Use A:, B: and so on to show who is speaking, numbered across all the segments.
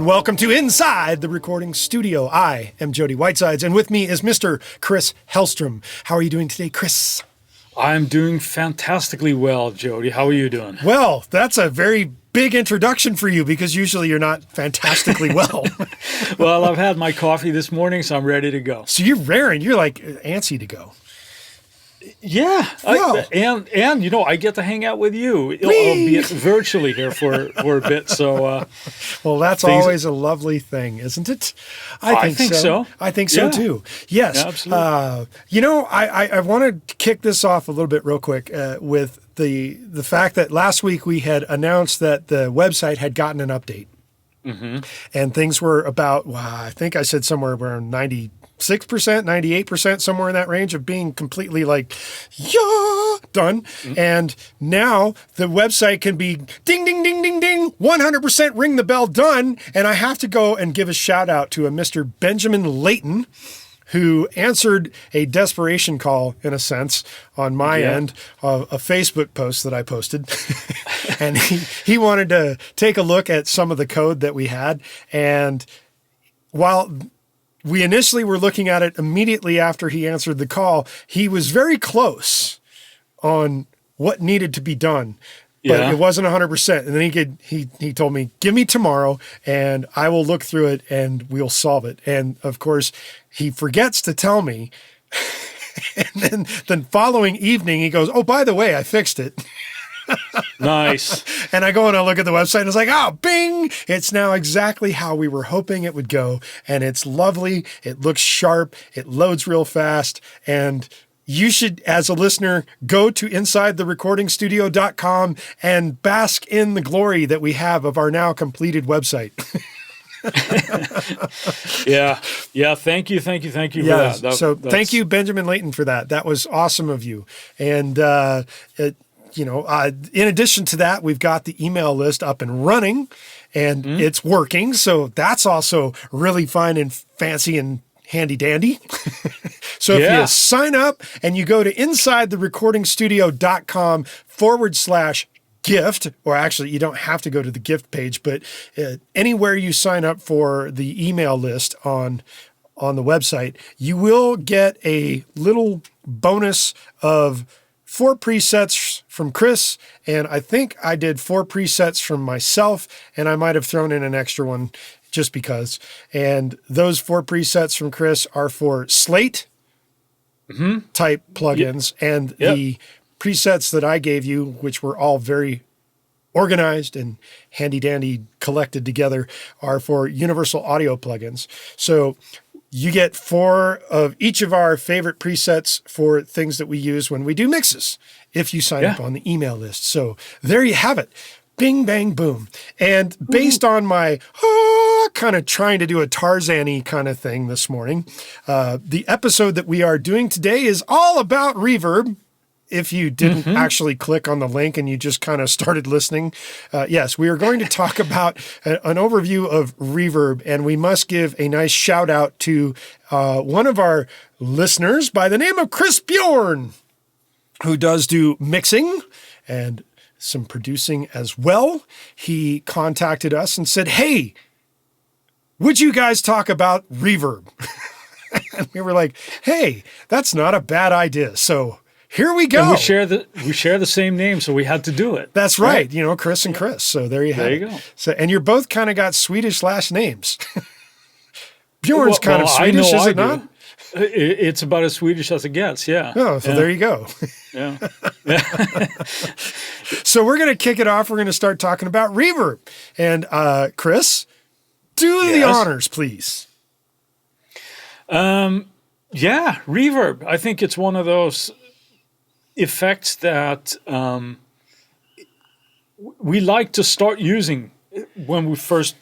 A: welcome to Inside the Recording Studio. I am Jody Whitesides, and with me is Mr. Chris Hellstrom. How are you doing today, Chris?
B: I'm doing fantastically well, Jody. How are you doing?
A: Well, that's a very big introduction for you because usually you're not fantastically well.
B: Well, I've had my coffee this morning, so I'm ready to go.
A: So you're raring. You're like antsy to go.
B: Yeah,
A: Wow.
B: And you know, I get to hang out with you, albeit virtually here for a bit. So,
A: well, that's always a lovely thing, isn't it?
B: I think so.
A: I think so too. Yes,
B: yeah, absolutely.
A: You know, I want to kick this off a little bit real quick with the fact that last week we had announced that the website had gotten an update, and things were about. I think I said somewhere around 96%, 98%, somewhere in that range of being completely done. And now the website can be ding, ding, ding, ding, ding, 100% ring the bell done. And I have to go and give a shout out to a Mr. Benjamin Layton, who answered a desperation call, in a sense, on my end of a Facebook post that I posted. And he wanted to take a look at some of the code that we had. And while we initially were looking at it immediately after he answered the call, he was very close on what needed to be done, but it wasn't 100%. And then he told me, give me tomorrow and I will look through it and we'll solve it. And of course he forgets to tell me. And then following evening, he goes, oh, by the way, I fixed it.
B: Nice.
A: And I go and I look at the website and it's like, oh, bing, it's now exactly how we were hoping it would go. And it's lovely. It looks sharp. It loads real fast. And you should, as a listener, go to InsideTheRecordingStudio.com and bask in the glory that we have of our now completed website.
B: Yeah. Thank you for that.
A: Thank you, Benjamin Layton, for that. That was awesome of you. And, in addition to that, we've got the email list up and running and it's working. So that's also really fine and fancy and handy dandy. So if you sign up and you go to InsideTheRecordingStudio.com/gift, or actually you don't have to go to the gift page, but anywhere you sign up for the email list on the website, you will get a little bonus of 4 presets from Chris, and I think I did 4 presets from myself, and I might have thrown in an extra one just because. And those 4 presets from Chris are for Slate type plugins, and the presets that I gave you, which were all very organized and handy dandy collected together, are for universal audio plugins. So you get 4 of each of our favorite presets for things that we use when we do mixes if you sign up on the email list. So there you have it. Bing, bang, boom. And based on my kind of trying to do a Tarzan-y kind of thing this morning, the episode that we are doing today is all about Reverb. If you didn't actually click on the link and you just kind of started listening, yes, we are going to talk about an overview of Reverb, and we must give a nice shout out to one of our listeners by the name of Chris Bjornn, who does do mixing and some producing as well. He contacted us and said, hey, would you guys talk about Reverb? And we were like, hey, that's not a bad idea. So here we go.
B: And we share the same name, so we had to do it.
A: That's right. You know, Chris and Chris. So there you have it. There you go. So, and you're both kind of got Swedish last names. Bjorn's kind of Swedish, is it not?
B: It's about as Swedish as it gets, yeah.
A: Oh, so there you go.
B: Yeah.
A: So we're going to kick it off. We're going to start talking about Reverb. And Chris, do the honors, please.
B: Reverb. I think it's one of those effects that we like to start using when we first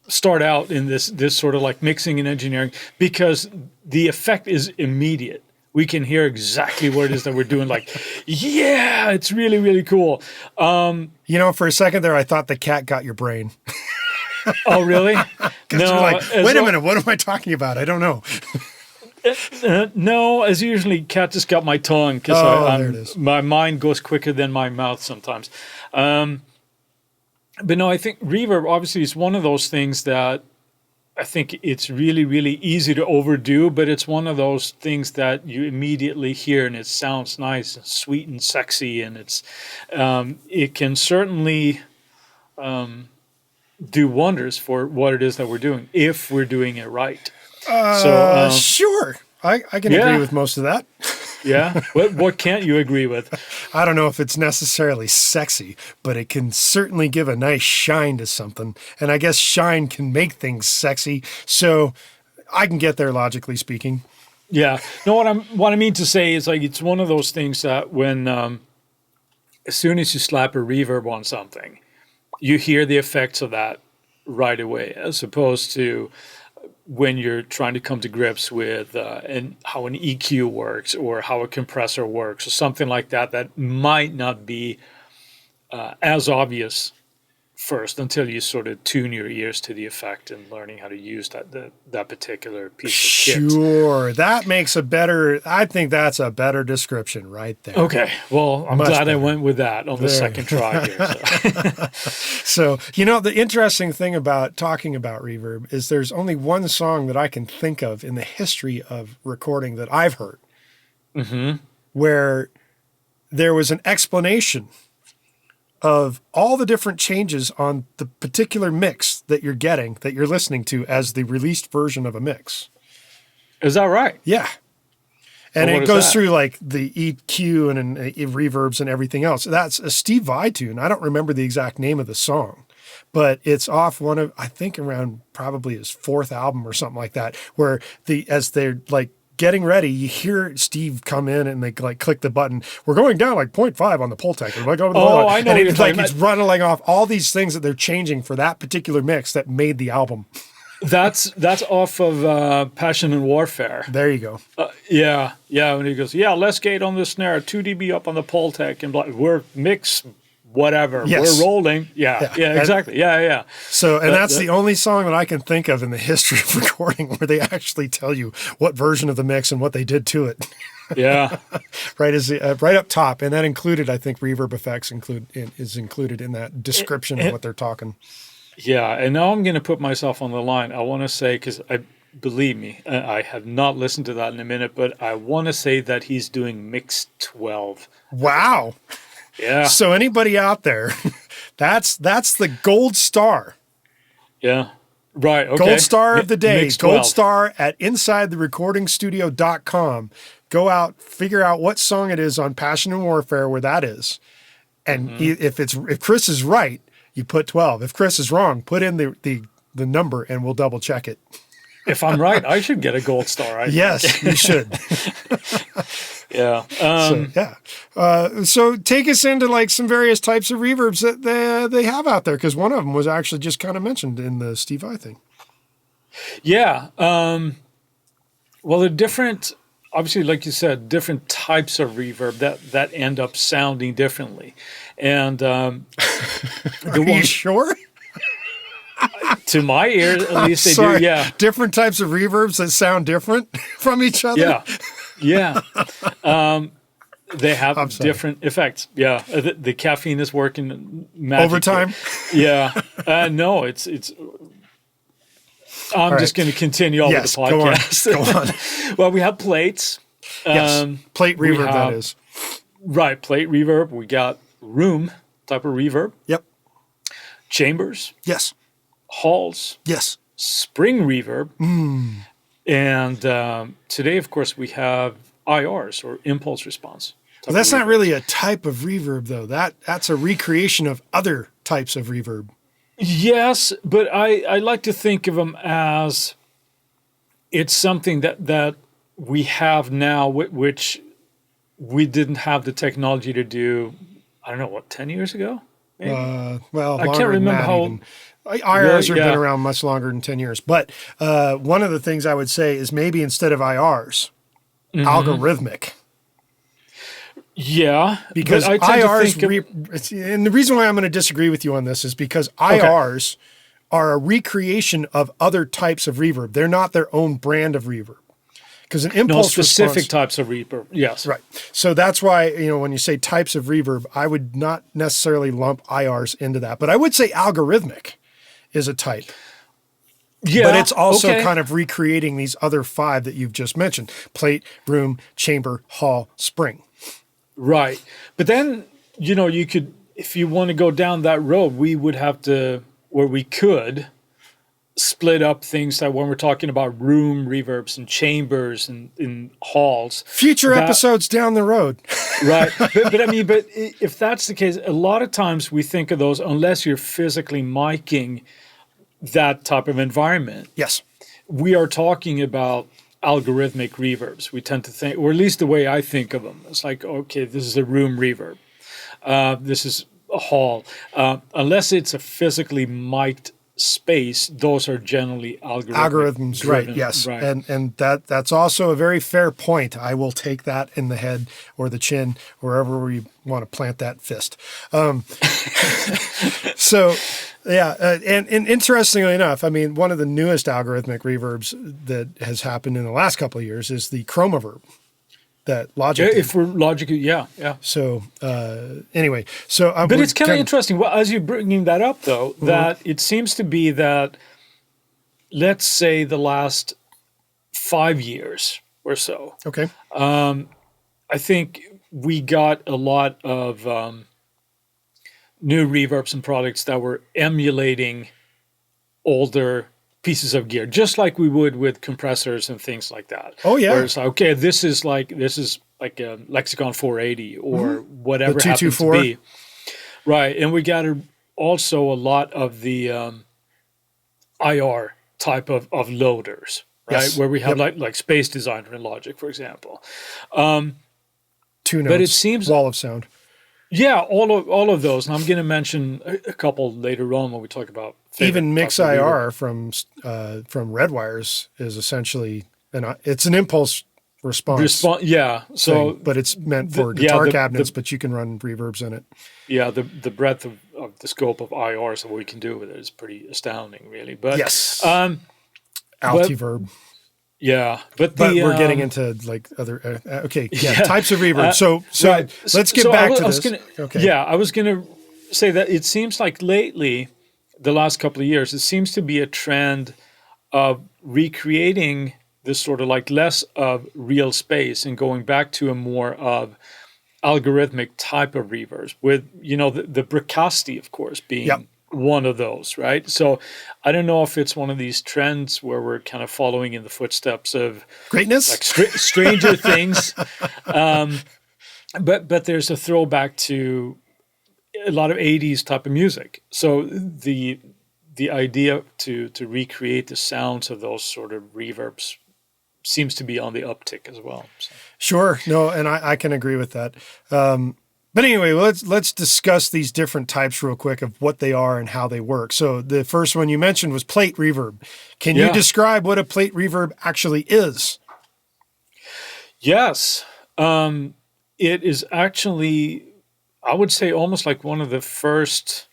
B: start out in this sort of like mixing and engineering, because the effect is immediate. We can hear exactly what it is that we're doing. Like, yeah, it's really, really cool.
A: For a second there, I thought the cat got your brain.
B: Oh, really?
A: No. Like, wait a minute, what am I talking about? I don't know.
B: No, as usually, cat just got my tongue because my mind goes quicker than my mouth sometimes. But no, I think Reverb obviously is one of those things that I think it's really, really easy to overdo, but it's one of those things that you immediately hear and it sounds nice and sweet and sexy, and it can certainly do wonders for what it is that we're doing if we're doing it right.
A: Sure. I can agree with most of that.
B: Yeah. What can't you agree with?
A: I don't know if it's necessarily sexy, but it can certainly give a nice shine to something. And I guess shine can make things sexy. So I can get there, logically speaking.
B: Yeah. No, what I mean to say is, like, it's one of those things that when as soon as you slap a reverb on something, you hear the effects of that right away, as opposed to when you're trying to come to grips with how an EQ works or how a compressor works or something like that, that might not be as obvious first until you sort of tune your ears to the effect and learning how to use that particular piece of kit.
A: Sure. That makes I think that's a better description right there.
B: Okay. Well, I'm
A: Much
B: glad
A: better.
B: I went with that on the second try here.
A: So, the interesting thing about talking about reverb is there's only one song that I can think of in the history of recording that I've heard where there was an explanation of all the different changes on the particular mix that you're getting, that you're listening to as the released version of a mix.
B: Is that right?
A: Yeah. And
B: Well,
A: it goes through like the EQ and reverbs and everything else. That's a Steve Vai tune. I don't remember the exact name of the song, but it's off one of, I think around probably his fourth album or something like that, where as they're like getting ready, you hear Steve come in and they like click the button. We're going down like 0.5 on the Pultec. Like, I know. And it's like it's running off all these things that they're changing for that particular mix that made the album.
B: That's off of Passion and Warfare.
A: There you go.
B: Yeah. When he goes, less gate on the snare, 2 dB up on the Pultec, and we're mix whatever.
A: Yes.
B: We're rolling. Yeah, exactly. Yeah.
A: So, and that's the only song that I can think of in the history of recording where they actually tell you what version of the mix and what they did to it.
B: Yeah.
A: Right up top. And that included, I think, reverb effects is included in that description of what they're talking.
B: Yeah. And now I'm going to put myself on the line. I want to say, because believe me, I have not listened to that in a minute, but I want to say that he's doing mix 12.
A: Wow.
B: Yeah.
A: So anybody out there, that's the gold star.
B: Yeah. Right. Okay.
A: Gold star of the day.
B: Mix 12.
A: Gold star at InsideTheRecordingStudio.com. Go out, figure out what song it is on Passion and Warfare where that is. And if Chris is right, you put 12. If Chris is wrong, put in the number and we'll double check it.
B: If I'm right, I should get a gold star. Right?
A: Yes, you should.
B: Yeah.
A: So take us into like some various types of reverbs that they have out there, because one of them was actually just kind of mentioned in the Steve Vai thing.
B: Yeah. Well, they're different, obviously, like you said, different types of reverb that end up sounding differently. And
A: Are you sure?
B: To my ear, at least they do. Yeah.
A: Different types of reverbs that sound different from each other.
B: Yeah. They have different effects. Yeah. The caffeine is working magically.
A: Overtime?
B: Yeah. No, it's. I'm just going to continue on with the podcast.
A: Go on.
B: Well, we have plates.
A: Yes. Plate reverb, that is.
B: Right. Plate reverb. We got room type of reverb.
A: Yep.
B: Chambers.
A: Yes.
B: Halls.
A: Yes.
B: Spring reverb. And today, of course, we have IRs, or impulse response.
A: Well, that's not really a type of reverb, though. That's a recreation of other types of reverb.
B: Yes, but I like to think of them as it's something that we have now, which we didn't have the technology to do, I don't know, what, 10 years ago? Maybe?
A: I
B: can't remember how...
A: Even. IRs have been around much longer than 10 years. But one of the things I would say is maybe instead of IRs, algorithmic.
B: Yeah.
A: Because IRs, and the reason why I'm going to disagree with you on this is because IRs are a recreation of other types of reverb. They're not their own brand of reverb. Because an impulse
B: specific types of reverb, yes.
A: Right. So that's why, when you say types of reverb, I would not necessarily lump IRs into that. But I would say algorithmic is a type.
B: Yeah,
A: but it's also
B: okay.
A: kind of recreating these other 5 that you've just mentioned: plate, room, chamber, hall, spring.
B: Right. But then, you could, if you want to go down that road, we would have to, or we could split up things that when we're talking about room reverbs and chambers and in halls.
A: Future episodes down the road.
B: Right. But I mean, but if that's the case, a lot of times we think of those, unless you're physically miking that type of environment.
A: Yes.
B: We are talking about algorithmic reverbs. We tend to think, or at least the way I think of them, it's like, okay, this is a room reverb. This is a hall. Unless it's a physically mic'd space, those are generally
A: algorithms
B: driven.
A: Right, yes.
B: Right.
A: And that's also a very fair point. I will take that in the head or the chin, wherever we want to plant that fist. So yeah, and interestingly enough, I mean, one of the newest algorithmic reverbs that has happened in the last couple of years is the Chromaverb that Logic did.
B: If we're logically, yeah.
A: So anyway, so
B: but it's kind of interesting. Well, as you're bringing that up, though, that it seems to be that, let's say, the last 5 years or so.
A: Okay.
B: I think we got a lot of new reverbs and products that were emulating older pieces of gear, just like we would with compressors and things like that.
A: Oh yeah.
B: Where it's like, okay, this is like a Lexicon 480 or whatever
A: the
B: happens
A: 224.
B: to be. Right, and we got also a lot of the IR type of loaders, right?
A: Yes.
B: Where we have like Space Designer in Logic, for example.
A: 2 notes,
B: but it seems
A: wall of sound.
B: Yeah, all of those, and I'm going to mention a couple later on when we talk about
A: even Mix IR from Redwires is essentially it's an impulse response.
B: So,
A: but it's meant for guitar cabinets, but you can run reverbs in it.
B: Yeah, the breadth of the scope of IRs and what we can do with it is pretty astounding, really. But
A: yes, Altiverb.
B: Yeah, but
A: we're getting into like other types of reverb. So right. Let's get back to this.
B: I was going to say that it seems like lately, the last couple of years, it seems to be a trend of recreating this sort of like less of real space and going back to a more of algorithmic type of reverbs with, the Bricasti, of course, being one of those, right? So I don't know if it's one of these trends where we're kind of following in the footsteps of
A: greatness,
B: like Stranger Things. But there's a throwback to a lot of 80s type of music. So the idea to recreate the sounds of those sort of reverbs seems to be on the uptick as well. So.
A: Sure. No, and I can agree with that. But anyway, let's discuss these different types real quick of what they are and how they work. So the first one you mentioned was plate reverb. Can you describe what a plate reverb actually is?
B: Yes. It is actually, I would say, almost like one of the first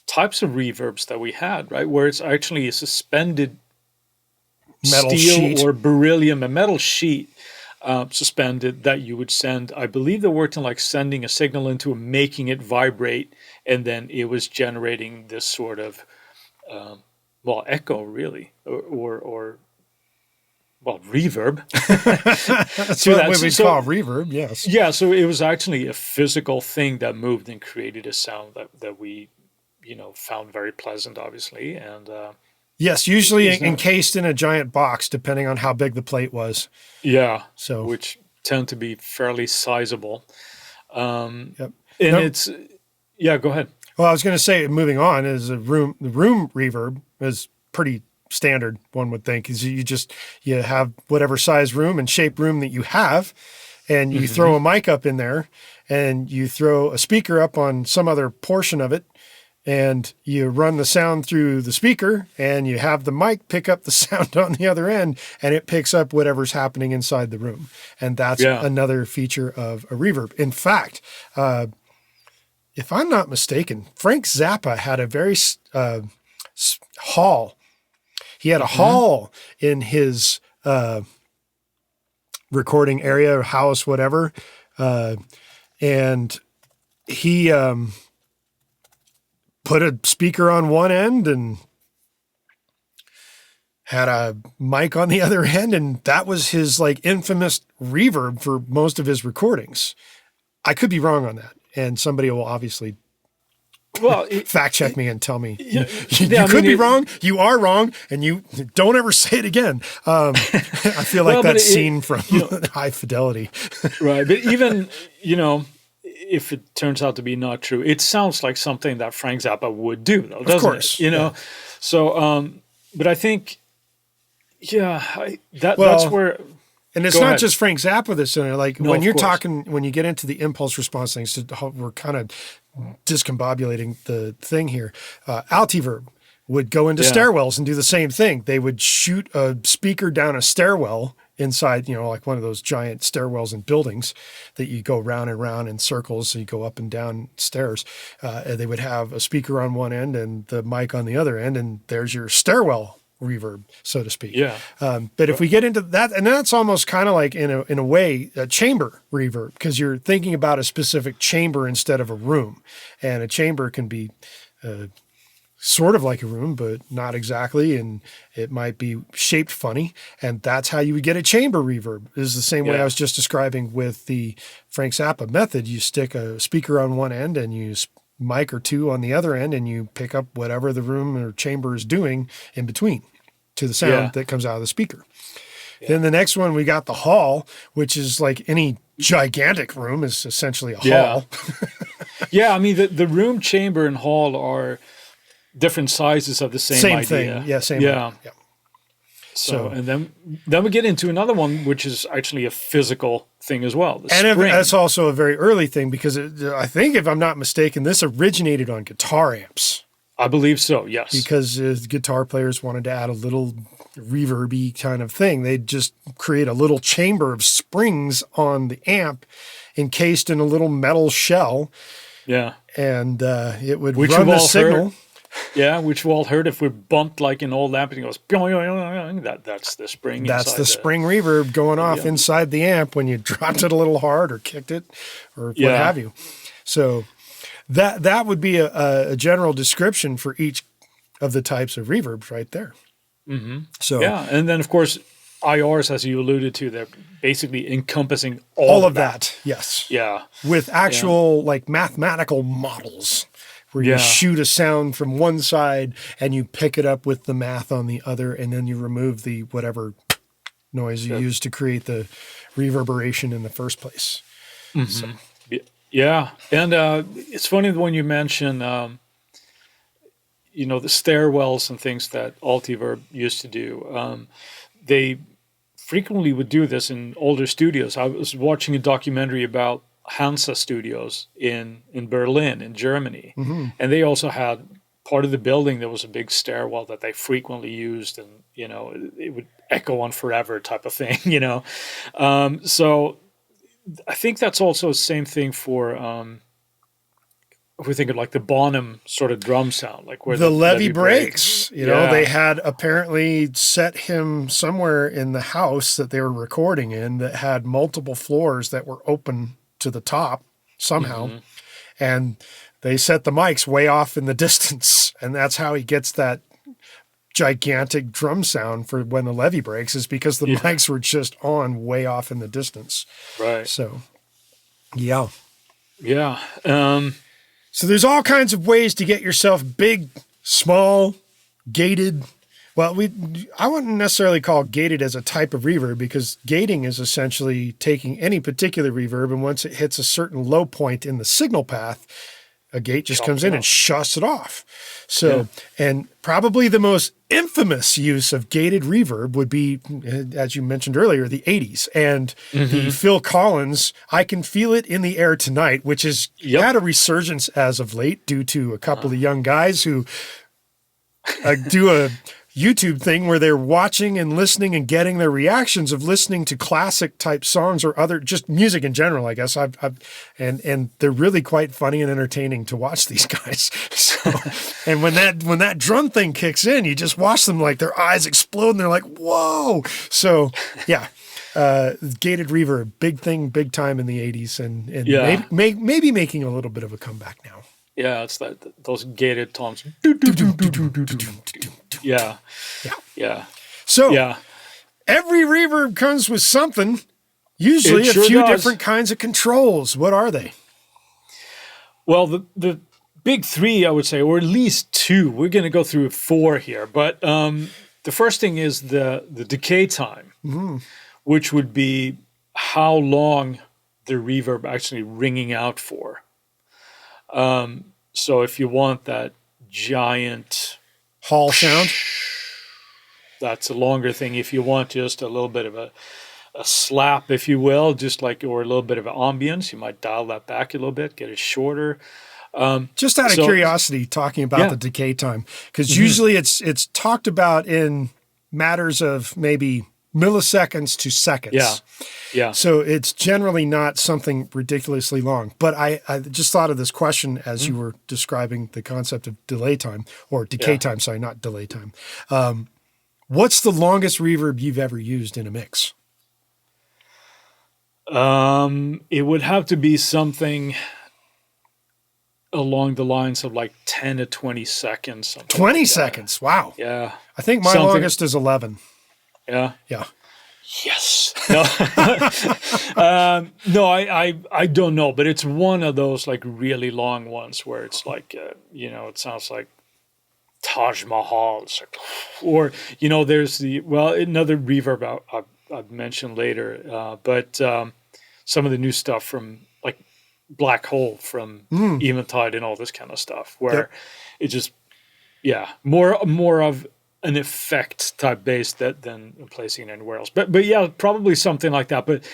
B: types of reverbs that we had, right? Where it's actually a suspended
A: metal
B: steel
A: sheet
B: or beryllium, a metal sheet suspended that you would send. I believe they worked in like sending a signal into it, making it vibrate, and then it was generating this sort of echo, really, or reverb.
A: That's what we call reverb. Yes.
B: Yeah. So it was actually a physical thing that moved and created a sound that we, found very pleasant, obviously, and.
A: Yes, usually encased in a giant box, depending on how big the plate was.
B: Yeah,
A: so
B: which tend to be fairly sizable. And go ahead.
A: Well, I was going to say, moving on, is the room reverb is pretty standard. One would think is you have whatever size room and shape room that you have, and you throw a mic up in there, and you throw a speaker up on some other portion of it. And you run the sound through the speaker, and you have the mic pick up the sound on the other end, and it picks up whatever's happening inside the room. And that's another feature of a reverb. In fact, if I'm not mistaken, Frank Zappa had a very hall. He had a hall in his recording area or house, whatever. And he... put a speaker on one end and had a mic on the other end, and that was his like infamous reverb for most of his recordings. I could be wrong on that, and somebody will obviously fact check me and tell me you could be wrong. You are wrong, and you don't ever say it again. I feel like that scene from High Fidelity.
B: Right, but even if it turns out to be not true, it sounds like something that Frank Zappa would do, though, doesn't
A: of course,
B: it? So, but I think, that's where.
A: And it's not just Frank Zappa that's in it. Like when you're talking, when you get into the impulse response things, we're kind of discombobulating the thing here. Altiverb would go into stairwells and do the same thing. They would shoot a speaker down a stairwell inside, like one of those giant stairwells in buildings that you go round and round in circles. So you go up and down stairs. And they would have a speaker on one end and the mic on the other end. And there's your stairwell reverb, so to speak.
B: Yeah.
A: But if we get into that, and that's almost kind of like in a way, a chamber reverb, because you're thinking about a specific chamber instead of a room. And a chamber can be sort of like a room, but not exactly. And it might be shaped funny. And that's how you would get a chamber reverb. Is the same way I was just describing with the Frank Zappa method. You stick a speaker on one end and you use mic or two on the other end, and you pick up whatever the room or chamber is doing in between to the sound that comes out of the speaker. Yeah. Then the next one, we got the hall, which is like any gigantic room is essentially a hall.
B: I mean, the room, chamber, and hall are different sizes of the same idea.
A: Thing. Yeah, same idea. Yeah.
B: So, and then we get into another one, which is actually a physical thing as well.
A: And that's also a very early thing because I think, if I'm not mistaken, this originated on guitar amps.
B: I believe so, yes.
A: Because guitar players wanted to add a little reverby kind of thing. They'd just create a little chamber of springs on the amp encased in a little metal shell.
B: Yeah.
A: And it would run the signal.
B: Yeah, which we all heard if we bumped like an old amp and it goes, that's the spring.
A: That's the spring reverb going off inside the amp when you dropped it a little hard or kicked it or what have you. So that would be a general description for each of the types of reverbs right there.
B: Mm-hmm. So and then of course IRs, as you alluded to, they're basically encompassing all of that.
A: Yes.
B: Yeah.
A: With actual like mathematical models. Where you shoot a sound from one side and you pick it up with the math on the other, and then you remove the whatever noise you use to create the reverberation in the first place.
B: Mm-hmm. So. Yeah, and it's funny when you mention, the stairwells and things that Altiverb used to do. They frequently would do this in older studios. I was watching a documentary about Hansa Studios in Berlin, in Germany. Mm-hmm. And they also had part of the building, there was a big stairwell that they frequently used, and, it would echo on forever type of thing, So I think that's also the same thing for, if we think of like the Bonham sort of drum sound, like where
A: the levee breaks. They had apparently set him somewhere in the house that they were recording in that had multiple floors that were open to the top somehow. And they set the mics way off in the distance. And that's how he gets that gigantic drum sound for when the levee breaks, is because the mics were just on way off in the distance.
B: Right.
A: So, yeah.
B: Yeah.
A: So there's all kinds of ways to get yourself big, small, gated. Well, I wouldn't necessarily call gated as a type of reverb, because gating is essentially taking any particular reverb, and once it hits a certain low point in the signal path, a gate just comes in and shuts it off. So, and probably the most infamous use of gated reverb would be, as you mentioned earlier, the 80s and the Phil Collins, I Can Feel It in the Air Tonight, which has had a resurgence as of late due to a couple of young guys who do a YouTube thing where they're watching and listening and getting their reactions of listening to classic type songs or other just music in general, I guess. And they're really quite funny and entertaining to watch these guys. So, and when that drum thing kicks in, you just watch them like their eyes explode and they're like, whoa. So yeah. Gated reverb, big thing, big time in the 80s and maybe making a little bit of a comeback now.
B: Yeah, it's those gated toms. Yeah.
A: So
B: Yeah.
A: every reverb comes with something, usually
B: It
A: a
B: sure
A: few
B: does.
A: different kinds of controls. What are they?
B: Well, the big three, I would say, or at least two. We're going to go through four here. But the first thing is the decay time, which would be how long the reverb actually ringing out for. So if you want that giant
A: Hall sound?
B: that's a longer thing. If you want just a little bit of a slap, if you will, just like, or a little bit of an ambience, you might dial that back a little bit, get it shorter.
A: Just out of curiosity, talking about the decay time, because usually it's talked about in matters of maybe milliseconds to seconds.
B: Yeah.
A: So it's generally not something ridiculously long. But I just thought of this question as you were describing the concept of delay time, or decay time, sorry, not delay time. What's the longest reverb you've ever used in a mix?
B: It would have to be something along the lines of like 10 to 20 seconds.
A: 20
B: like
A: seconds. Wow.
B: Yeah.
A: I think my longest is 11.
B: Yeah.
A: Yeah.
B: Yes. No. No, I don't know, but it's one of those like really long ones where it's like, it sounds like Taj Mahal. It's like, or, there's another reverb I'll mention later, but some of the new stuff from like Black Hole from Eventide and all this kind of stuff, where it just, more of an effect type bass than placing it anywhere else. But yeah, probably something like that. But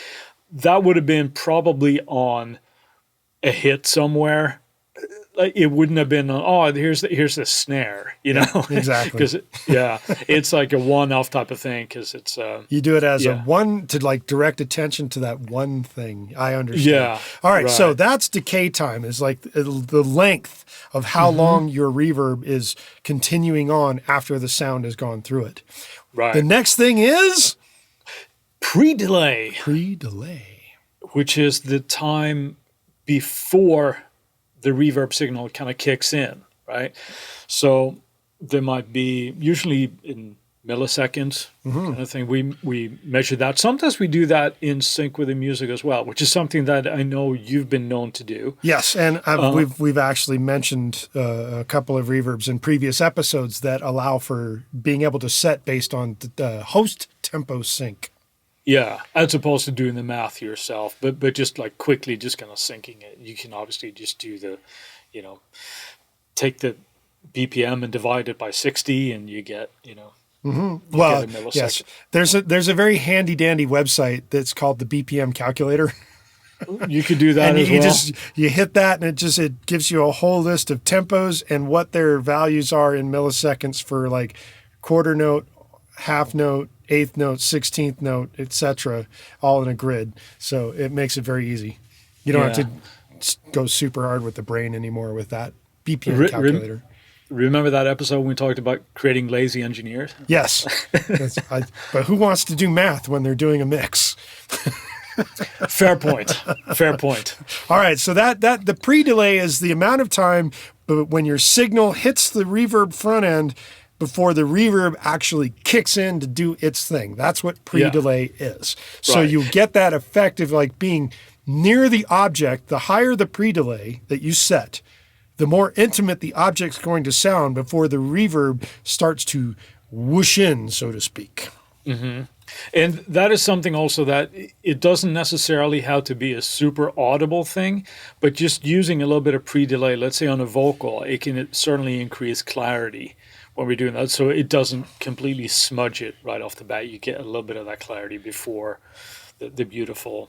B: that would have been probably on a hit somewhere. Like it wouldn't have been, here's the snare,
A: Exactly.
B: Because it's like a one-off type of thing. Because it's
A: you do it as a one to like direct attention to that one thing. I understand.
B: Yeah.
A: All right. So that's decay time, is like the length of how long your reverb is continuing on after the sound has gone through it.
B: Right.
A: The next thing is
B: pre-delay.
A: Pre-delay,
B: which is the time before the reverb signal kind of kicks in, right? So there might be, usually in milliseconds, kind of thing. We measure that. Sometimes we do that in sync with the music as well, which is something that I know you've been known to do.
A: Yes, and we've actually mentioned a couple of reverbs in previous episodes that allow for being able to set based on the host tempo sync.
B: Yeah, as opposed to doing the math yourself, but just like quickly just kind of syncing it. You can obviously just do the, take the BPM and divide it by 60 and you get,
A: Well, yes, there's a very handy dandy website that's called the BPM calculator.
B: You could do that
A: and
B: as
A: you
B: well.
A: You hit that and it gives you a whole list of tempos and what their values are in milliseconds for like quarter note, half note, eighth note, 16th note, etc., all in a grid. So it makes it very easy. You don't have to go super hard with the brain anymore with that BPM calculator.
B: Remember that episode when we talked about creating lazy engineers?
A: Yes. But who wants to do math when they're doing a mix?
B: Fair point. Fair point.
A: All right. So that the pre-delay is the amount of time when your signal hits the reverb front end before the reverb actually kicks in to do its thing. That's what pre-delay is. So you get that effect of like being near the object. The higher the pre-delay that you set, the more intimate the object's going to sound before the reverb starts to whoosh in, so to speak.
B: Mm-hmm. And that is something also that it doesn't necessarily have to be a super audible thing, but just using a little bit of pre-delay, let's say on a vocal, it can certainly increase clarity when we're doing that. So it doesn't completely smudge it right off the bat. You get a little bit of that clarity before the beautiful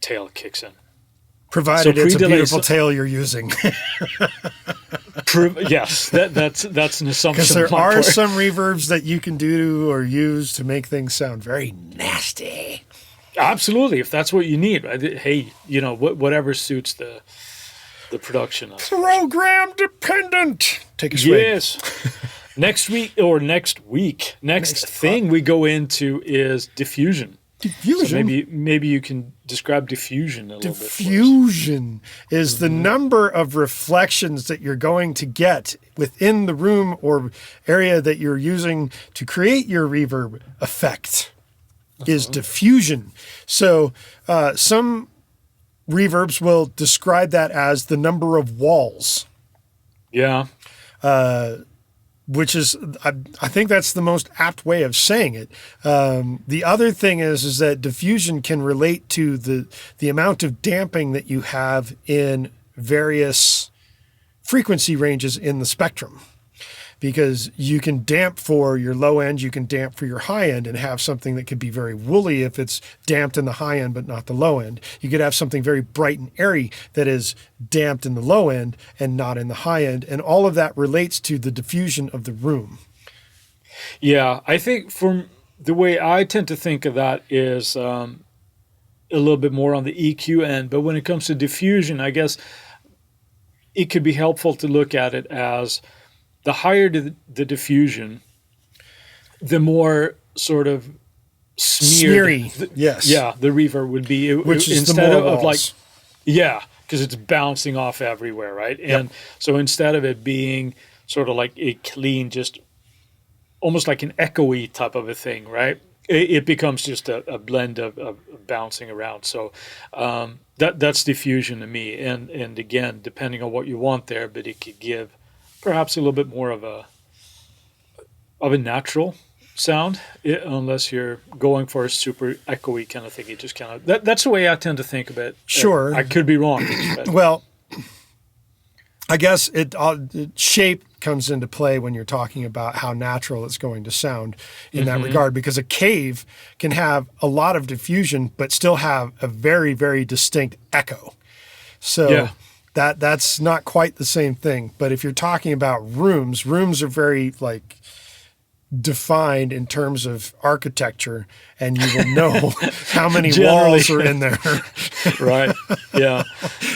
B: tail kicks in.
A: Provided it's a beautiful tail you're using.
B: Yes, that's an assumption.
A: Because there are some reverbs that you can do or use to make things sound very nasty.
B: Absolutely, if that's what you need. Right? Hey, whatever suits the production.
A: Program dependent. Take a swig.
B: Yes. Next thing we go into is diffusion.
A: Diffusion.
B: So maybe you can describe diffusion a little bit.
A: Diffusion is the number of reflections that you're going to get within the room or area that you're using to create your reverb effect is diffusion. So some reverbs will describe that as the number of walls.
B: Yeah.
A: Which is, I think that's the most apt way of saying it. The other thing is that diffusion can relate to the amount of damping that you have in various frequency ranges in the spectrum. Because you can damp for your low end, you can damp for your high end and have something that could be very woolly if it's damped in the high end but not the low end. You could have something very bright and airy that is damped in the low end and not in the high end. And all of that relates to the diffusion of the room.
B: Yeah, I think from the way I tend to think of that is a little bit more on the EQ end. But when it comes to diffusion, I guess it could be helpful to look at it as the higher the diffusion, the more sort of
A: smeary. Yes.
B: Yeah, the reverb would be.
A: Which is
B: instead
A: the more
B: of like, yeah, because it's bouncing off everywhere, right? And so instead of it being sort of like a clean, just almost like an echoey type of a thing, right? It becomes just a blend of bouncing around. So that's diffusion to me. And again, depending on what you want there, but it could give perhaps a little bit more of a natural sound, unless you're going for a super echoey kind of thing. You just kind of that's the way I tend to think of it.
A: Sure,
B: I could be wrong.
A: Well, I guess shape comes into play when you're talking about how natural it's going to sound in that regard, because a cave can have a lot of diffusion but still have a very, very distinct echo. So that's not quite the same thing. But if you're talking about rooms are very like defined in terms of architecture, and you will know how many walls are in there.
B: Right. Yeah.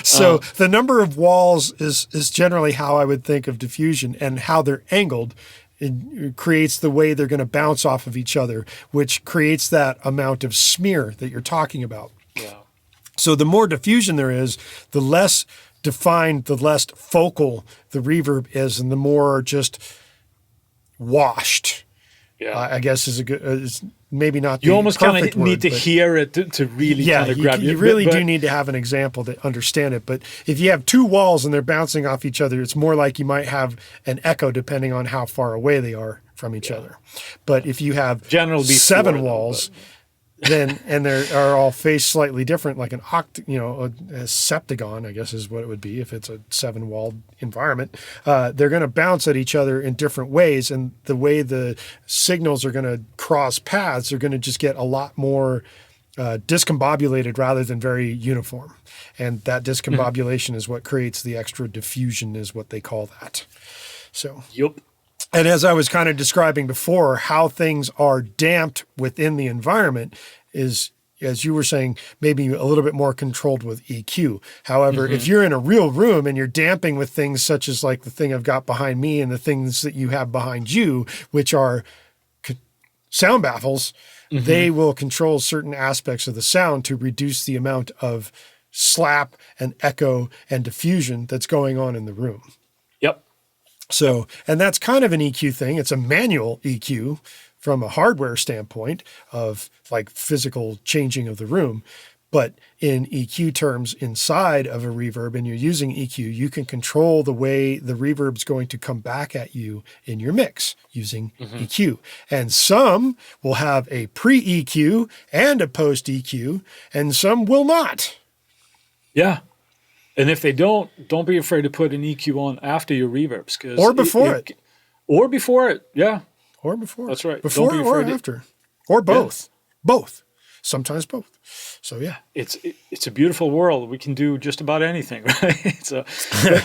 A: So the number of walls is generally how I would think of diffusion, and how they're angled. It creates the way they're going to bounce off of each other, which creates that amount of smear that you're talking about.
B: Yeah.
A: So the more diffusion there is, the less defined, the less focal the reverb is, and the more just washed.
B: Yeah,
A: I guess is maybe not.
B: You almost kind of need to hear it to really kind of grab
A: you really do need to have an example to understand it. But if you have two walls and they're bouncing off each other, it's more like you might have an echo depending on how far away they are from each other. But if you have
B: generally
A: 7 walls, then and they are all faced slightly different, like a septagon, I guess is what it would be if it's a 7-walled environment. They're going to bounce at each other in different ways, and the way the signals are going to cross paths are going to just get a lot more discombobulated rather than very uniform. And that discombobulation is what creates the extra diffusion, is what they call that. So.
B: Yep.
A: And as I was kind of describing before, how things are damped within the environment is, as you were saying, maybe a little bit more controlled with EQ. However, if you're in a real room and you're damping with things such as like the thing I've got behind me and the things that you have behind you, which are sound baffles, they will control certain aspects of the sound to reduce the amount of slap and echo and diffusion that's going on in the room.
B: Yep.
A: So, and that's kind of an EQ thing. It's a manual EQ from a hardware standpoint of like physical changing of the room. But in EQ terms, inside of a reverb, and you're using EQ, you can control the way the reverb's going to come back at you in your mix using EQ. And some will have a pre-EQ and a post-EQ, and some will not.
B: Yeah. And if they don't be afraid to put an EQ on after your reverbs.
A: Or before it.
B: Or before it, yeah.
A: Or before.
B: That's right.
A: Before or after. Or both. Yeah. Both. Sometimes both. So, yeah.
B: It's a beautiful world. We can do just about anything, right? So,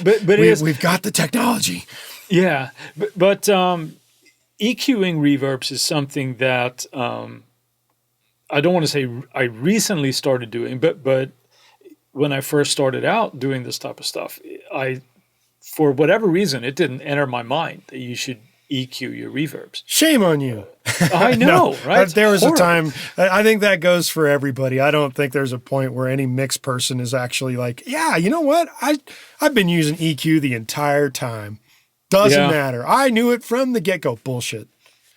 B: but
A: we've got the technology.
B: Yeah. But EQing reverbs is something that I don't want to say I recently started doing, but when I first started out doing this type of stuff, for whatever reason, it didn't enter my mind that you should EQ your reverbs.
A: Shame on you.
B: I know, right?
A: There was
B: Horrible.
A: a time, I think that goes for everybody. I don't think there's a point where any mix person is actually like, yeah, you know what? I've been using EQ the entire time. Doesn't matter. I knew it from the get-go. Bullshit.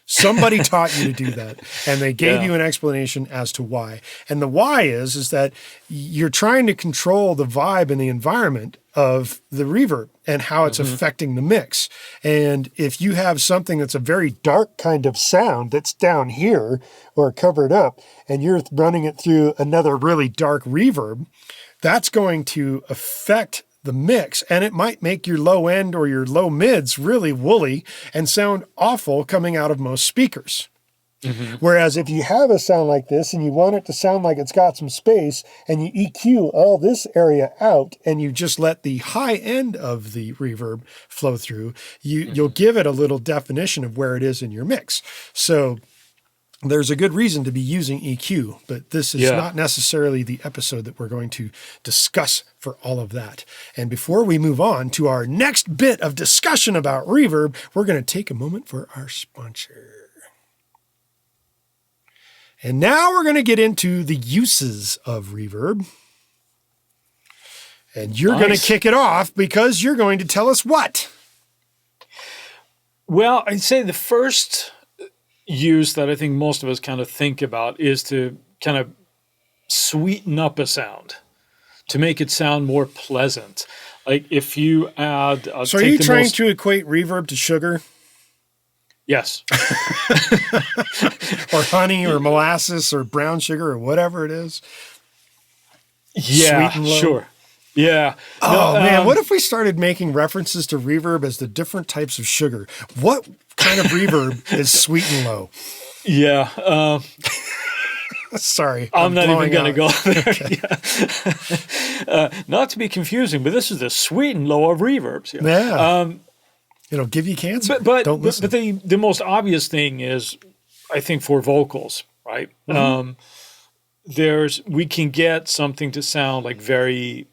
A: Somebody taught you to do that, and they gave you an explanation as to why. And the why is that you're trying to control the vibe and the environment of the reverb and how it's affecting the mix. And if you have something that's a very dark kind of sound that's down here or covered up, and you're running it through another really dark reverb, that's going to affect the mix, and it might make your low end or your low mids really woolly and sound awful coming out of most speakers. Whereas if you have a sound like this and you want it to sound like it's got some space and you EQ all this area out and you just let the high end of the reverb flow through, you'll give it a little definition of where it is in your mix. So there's a good reason to be using EQ, but this is not necessarily the episode that we're going to discuss for all of that. And before we move on to our next bit of discussion about reverb, we're going to take a moment for our sponsor. And now we're going to get into the uses of reverb. And you're going to kick it off because you're going to tell us what?
B: Well, I'd say the first use that I think most of us kind of think about is to kind of sweeten up a sound, to make it sound more pleasant. Like if you add...
A: So are you trying to equate reverb to sugar?
B: Yes.
A: Or honey or molasses or brown sugar or whatever it is?
B: Yeah,
A: Sweet and low?
B: sure. Yeah.
A: Oh, man, what if we started making references to reverb as the different types of sugar? What kind of reverb is sweet and low?
B: Yeah.
A: Sorry.
B: I'm not even going to go there.
A: Okay.
B: Not to be confusing, but this is the sweet and low of reverbs.
A: Yeah. It'll give you cancer.
B: But
A: Don't listen.
B: But the most obvious thing is, I think, for vocals, right? We can get something to sound like very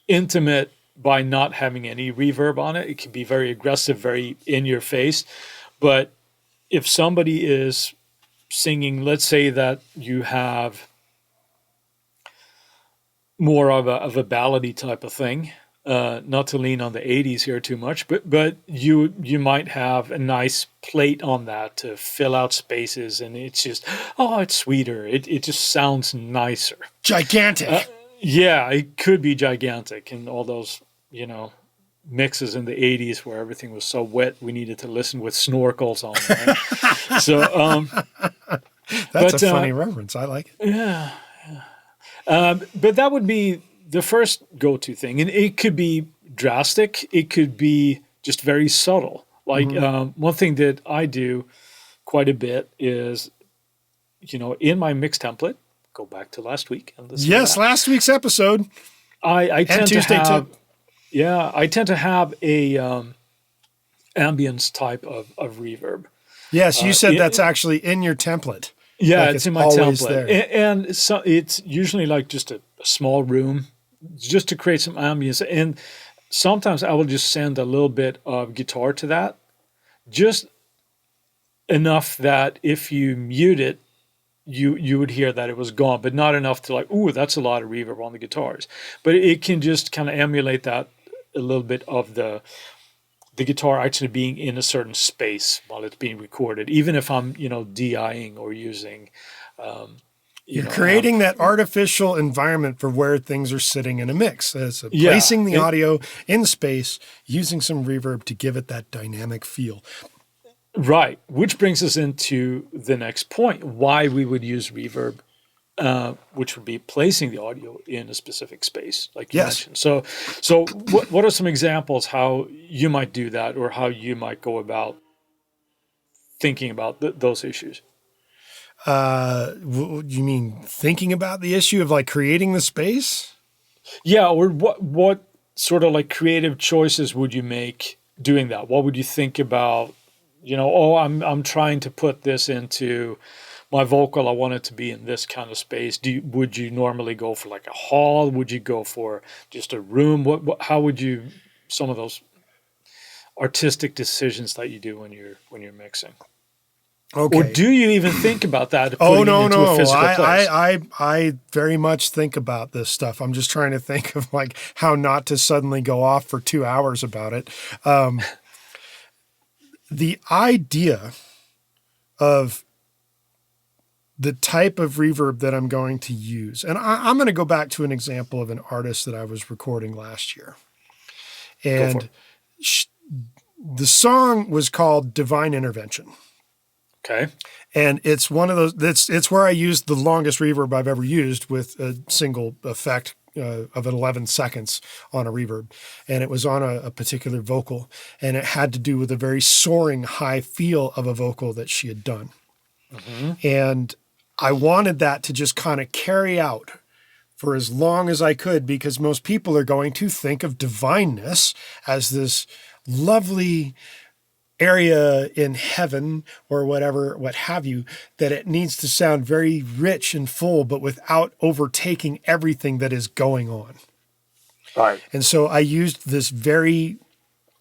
B: intimate by not having any reverb on it. It can be very aggressive, very in your face. But if somebody is singing, let's say that you have more of a ballady type of thing, not to lean on the 80s here too much, but you might have a nice plate on that to fill out spaces, and it's just, it's sweeter. It just sounds nicer.
A: Gigantic.
B: Yeah, it could be gigantic. And all those, mixes in the 80s where everything was so wet, we needed to listen with snorkels on. Right? So,
A: That's a funny reference. I like it.
B: Yeah. But that would be the first go-to thing. And it could be drastic. It could be just very subtle. Like one thing that I do quite a bit is, in my mix template, go back to last week. And
A: last week's episode.
B: I tend
A: Tuesday
B: to have,
A: tip.
B: Yeah, I tend to have a ambience type of reverb.
A: Yes, you said that's actually in your template.
B: Yeah,
A: like
B: it's in my
A: always
B: template.
A: There.
B: And so it's usually like just a small room just to create some ambience. And sometimes I will just send a little bit of guitar to that, just enough that if you mute it, you would hear that it was gone, but not enough to like, ooh, that's a lot of reverb on the guitars. But it can just kind of emulate that a little bit of the guitar actually being in a certain space while it's being recorded, even if I'm, DIing or using,
A: You're creating that artificial environment for where things are sitting in a mix. As placing the audio in space, using some reverb to give it that dynamic feel.
B: Right, which brings us into the next point, why we would use reverb, which would be placing the audio in a specific space, like you mentioned. So what are some examples how you might do that, or how you might go about thinking about those issues?
A: You mean thinking about the issue of like creating the space?
B: Yeah, or what sort of like creative choices would you make doing that? What would you think about? I'm trying to put this into my vocal. I want it to be in this kind of space. Would you normally go for like a hall? Would you go for just a room? How would you? Some of those artistic decisions that you do when you're mixing?
A: Okay.
B: Or do you even think about that?
A: Oh, no.
B: A physical place?
A: I very much think about this stuff. I'm just trying to think of like how not to suddenly go off for 2 hours about it. The idea of the type of reverb that I'm going to use, and I'm going to go back to an example of an artist that I was recording last year. And the song was called Divine Intervention.
B: Okay.
A: And it's one of those, it's where I used the longest reverb I've ever used with a single effect of 11 seconds on a reverb. And it was on a particular vocal. And it had to do with a very soaring high feel of a vocal that she had done. Mm-hmm. And I wanted that to just kind of carry out for as long as I could, because most people are going to think of divineness as this lovely area in heaven or whatever, what have you, that it needs to sound very rich and full, but without overtaking everything that is going on.
B: Right.
A: And so I used this very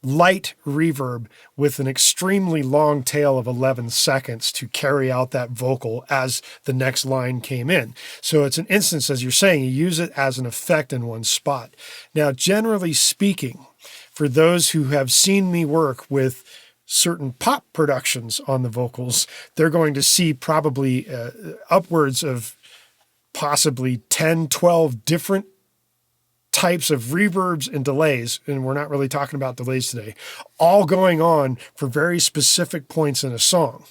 A: light reverb with an extremely long tail of 11 seconds to carry out that vocal as the next line came in. So it's an instance, as you're saying, you use it as an effect in one spot. Now, generally speaking, for those who have seen me work with certain pop productions on the vocals, they're going to see probably upwards of possibly 10, 12 different types of reverbs and delays, and we're not really talking about delays today, all going on for very specific points in a song.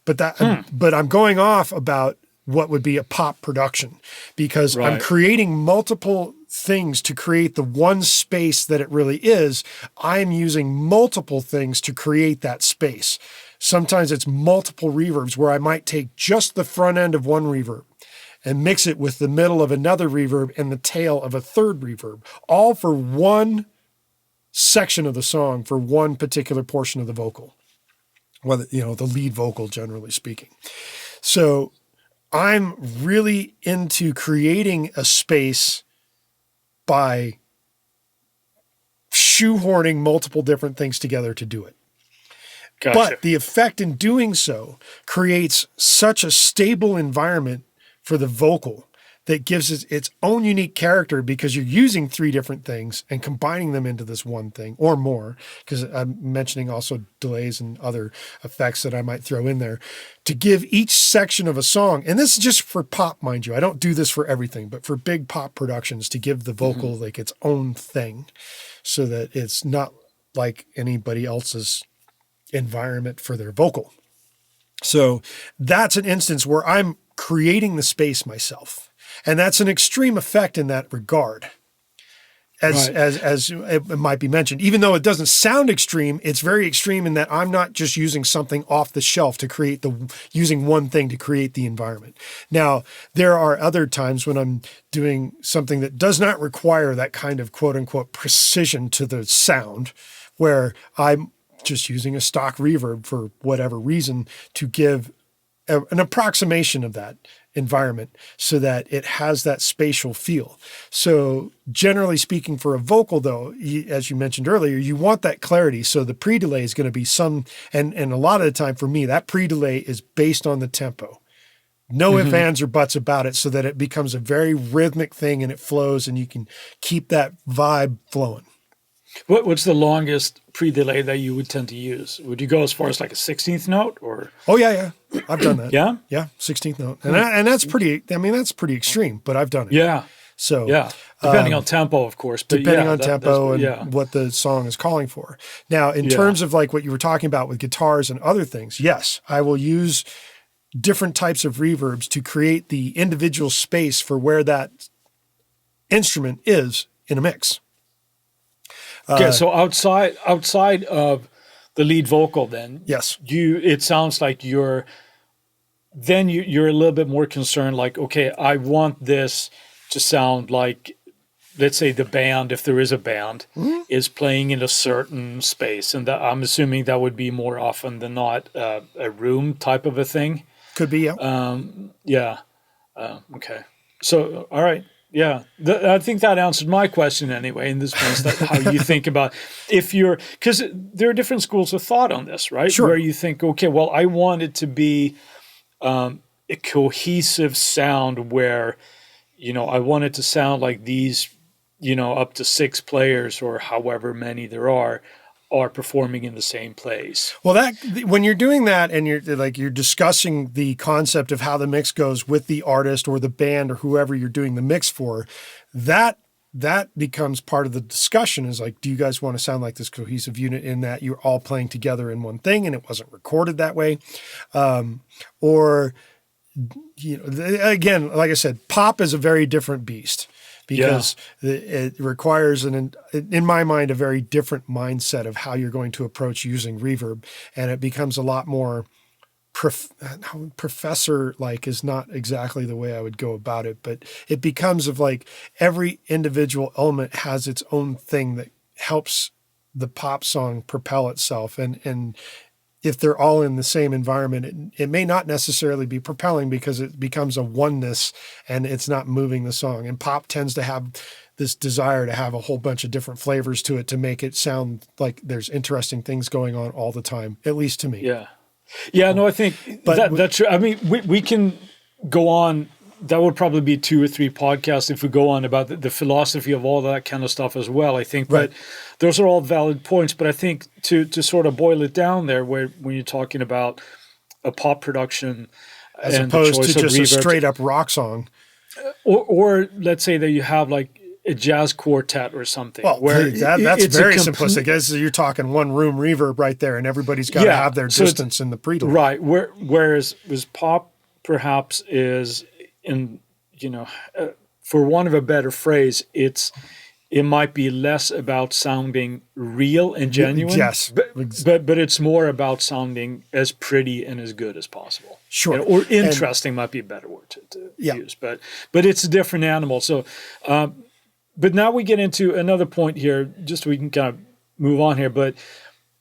A: But I'm going off about what would be a pop production, because I'm creating multiple things to create the one space that it really is. I'm using multiple things to create that space. Sometimes it's multiple reverbs where I might take just the front end of one reverb and mix it with the middle of another reverb and the tail of a third reverb, all for one section of the song, for one particular portion of the vocal, whether, the lead vocal, generally speaking. So I'm really into creating a space by shoehorning multiple different things together to do it. Gotcha. But the effect in doing so creates such a stable environment for the vocal that gives it its own unique character, because you're using three different things and combining them into this one thing or more, because I'm mentioning also delays and other effects that I might throw in there to give each section of a song. And this is just for pop, mind you. I don't do this for everything, but for big pop productions, to give the vocal like its own thing so that it's not like anybody else's environment for their vocal. So that's an instance where I'm creating the space myself. And that's an extreme effect in that regard, as it might be mentioned. Even though it doesn't sound extreme, it's very extreme in that I'm not just using something off the shelf to create using one thing to create the environment. Now, there are other times when I'm doing something that does not require that kind of quote unquote precision to the sound, where I'm just using a stock reverb for whatever reason to give an approximation of that environment so that it has that spatial feel. So generally speaking, for a vocal though, as you mentioned earlier, you want that clarity. So the pre-delay is going to be and a lot of the time for me, that pre-delay is based on the tempo. No ifs, ands, or buts about it, so that it becomes a very rhythmic thing and it flows and you can keep that vibe flowing.
B: What's the longest pre-delay that you would tend to use? Would you go as far as like a 16th note, or?
A: Oh yeah. I've done that.
B: Yeah?
A: Yeah. 16th note. And that's pretty extreme, but I've done it.
B: Yeah.
A: So
B: depending on tempo, of course, but
A: depending on tempo and what the song is calling for. Now, in terms of like what you were talking about with guitars and other things, yes, I will use different types of reverbs to create the individual space for where that instrument is in a mix.
B: Okay, so outside of the lead vocal, then
A: yes,
B: it sounds like you're a little bit more concerned. Like, okay, I want this to sound like, let's say the band, if there is a band, is playing in a certain space, and that, I'm assuming that would be more often than not a room type of a thing.
A: Could be, yeah.
B: Okay. So, all right. Yeah, I think that answered my question anyway. In this sense, that how you think about because there are different schools of thought on this, right?
A: Sure.
B: Where you think, okay, well, I want it to be a cohesive sound where, I want it to sound like these, up to 6 players or however many there are performing in the same place.
A: Well, when you're doing that and you're discussing the concept of how the mix goes with the artist or the band or whoever you're doing the mix for, that becomes part of the discussion is like, do you guys want to sound like this cohesive unit in that you're all playing together in one thing and it wasn't recorded that way? Or, again, like I said, pop is a very different beast. Because it requires, in my mind, a very different mindset of how you're going to approach using reverb. And it becomes a lot more professor-like is not exactly the way I would go about it, but it becomes of like every individual element has its own thing that helps the pop song propel itself. And if they're all in the same environment, it may not necessarily be propelling because it becomes a oneness and it's not moving the song. And pop tends to have this desire to have a whole bunch of different flavors to it to make it sound like there's interesting things going on all the time, at least to me.
B: Yeah. Yeah, no, I think that's true. I mean, we can go on. That would probably be 2 or 3 podcasts if we go on about the philosophy of all that kind of stuff as well, I think. But those are all valid points. But I think to sort of boil it down there, when you're talking about a pop production
A: as opposed to just a straight up rock song.
B: Or let's say that you have like a jazz quartet or something.
A: Well, where that's very simplistic. As you're talking one room reverb right there and everybody's got to have their distance in the pre-delay.
B: Right. Whereas pop perhaps is... for want of a better phrase, it might be less about sounding real and genuine.
A: Yes,
B: but it's more about sounding as pretty and as good as possible.
A: Sure,
B: or interesting might be a better word to use. But it's a different animal. So, but now we get into another point here. Just so we can kind of move on here, but.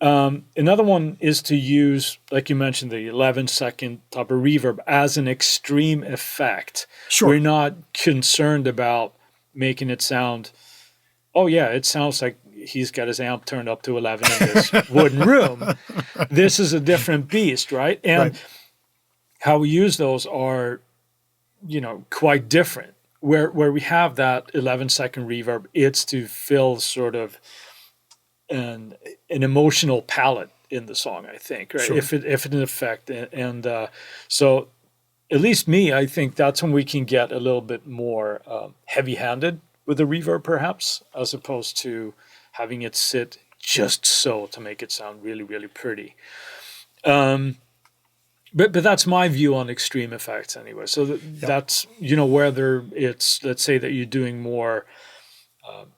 B: Another one is to use, like you mentioned, the 11-second type of reverb as an extreme effect.
A: Sure.
B: We're not concerned about making it sound, oh yeah, it sounds like he's got his amp turned up to 11 in this wooden room. This is a different beast, right? And how we use those are, quite different. Where we have that 11-second reverb, it's to fill sort of an emotional palette in the song, I think, right?
A: Sure.
B: If it's an effect, and so at least me, I think that's when we can get a little bit more heavy-handed with the reverb, perhaps, as opposed to having it sit just so to make it sound really, really pretty. But that's my view on extreme effects, anyway. So that's whether it's, let's say that you're doing more